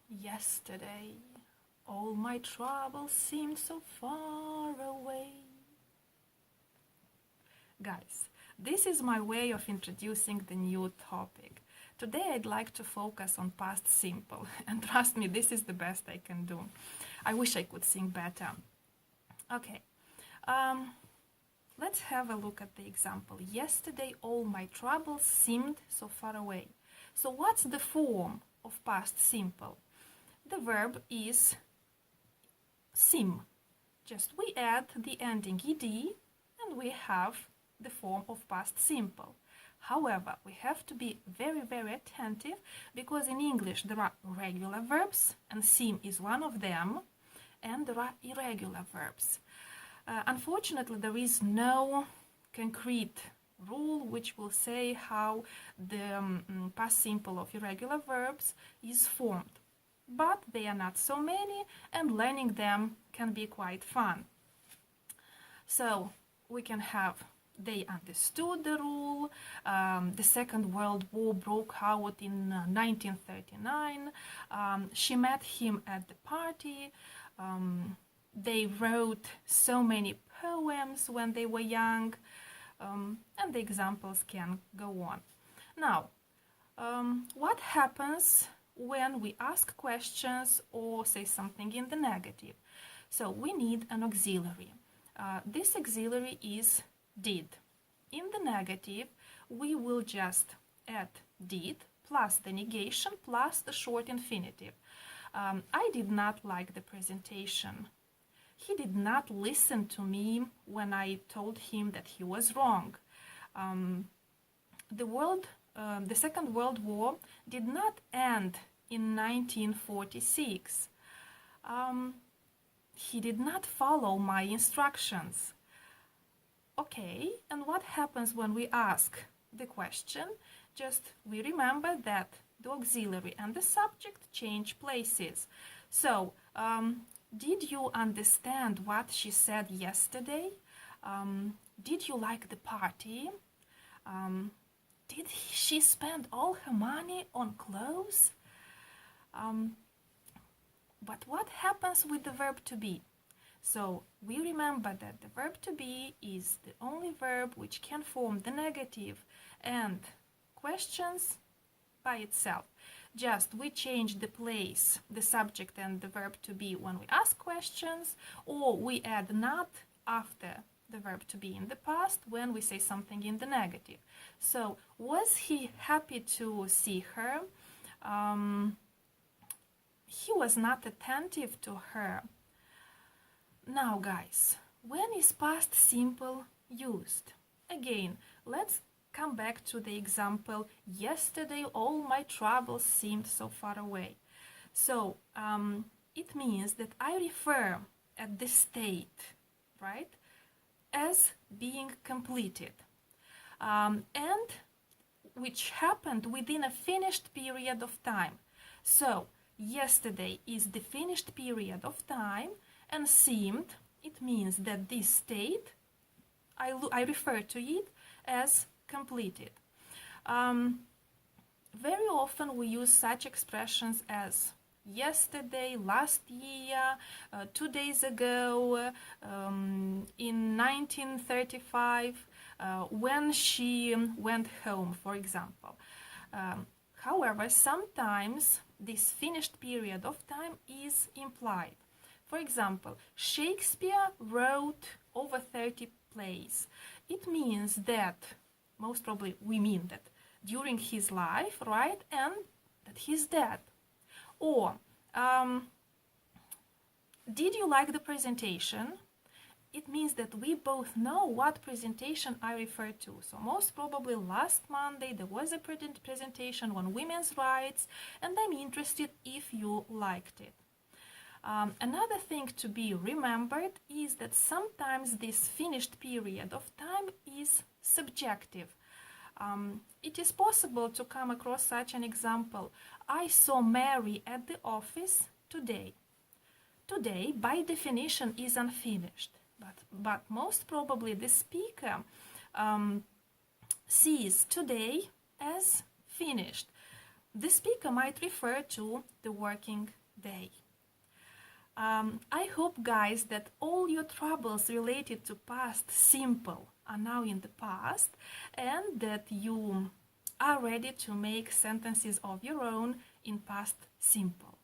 Yesterday, all my troubles seemed so far away. Guys, this is my way of introducing the new topic. Today I'd like to focus on past simple, and trust me, this is the best I can do. I wish I could sing better. Okay, let's have a look at the example. Yesterday all my troubles seemed so far away. So what's the form of past simple? The verb is seem. Just we add the ending ed and we have the form of past simple. However, we have to be very, very attentive because in English there are regular verbs and seem is one of them, and there are irregular verbs. Unfortunately, there is no concrete rule which will say how the past simple of irregular verbs is formed. But they are not so many, and learning them can be quite fun. So we can have they understood the rule, the Second World War broke out in 1939, she met him at the party, they wrote so many poems when they were young, and the examples can go on. Now, what happens when we ask questions or say something in the negative? So we need an auxiliary. This auxiliary is did. In the negative, we will just add did plus the negation plus the short infinitive. I did not like the presentation. He did not listen to me when I told him that he was wrong. The Second World War did not end in 1946. He did not follow my instructions. Okay, and what happens when we ask the question? Just we remember that the auxiliary and the subject change places. So, did you understand what she said yesterday? Did you like the party? Did she spend all her money on clothes? But what happens with the verb to be? So we remember that the verb to be is the only verb which can form the negative and questions by itself. Just we change the place, the subject and the verb to be when we ask questions, or we add not after the verb to be in the past when we say something in the negative. So was he happy to see her? He was not attentive to her. Now guys, when is past simple used? Again, let's come back to the example, yesterday all my troubles seemed so far away. So it means that I refer at the state, right, as being completed, and which happened within a finished period of time. So yesterday is the finished period of time, and seemed, it means that this state, I refer to it as completed. Very often we use such expressions as yesterday, last year, 2 days ago, in 1935, when she went home, for example. However, sometimes this finished period of time is implied. For example, Shakespeare wrote over 30 plays. It means that, most probably we mean that during his life, right, and that he's dead. Or, did you like the presentation? It means that we both know what presentation I refer to. So most probably last Monday there was a presentation on women's rights, and I'm interested if you liked it. Another thing to be remembered is that sometimes this finished period of time is subjective. It is possible to come across such an example. I saw Mary at the office today. Today, by definition, is unfinished, but most probably the speaker sees today as finished. The speaker might refer to the working day. I hope, guys, that all your troubles related to past simple are now in the past and that you are ready to make sentences of your own in past simple.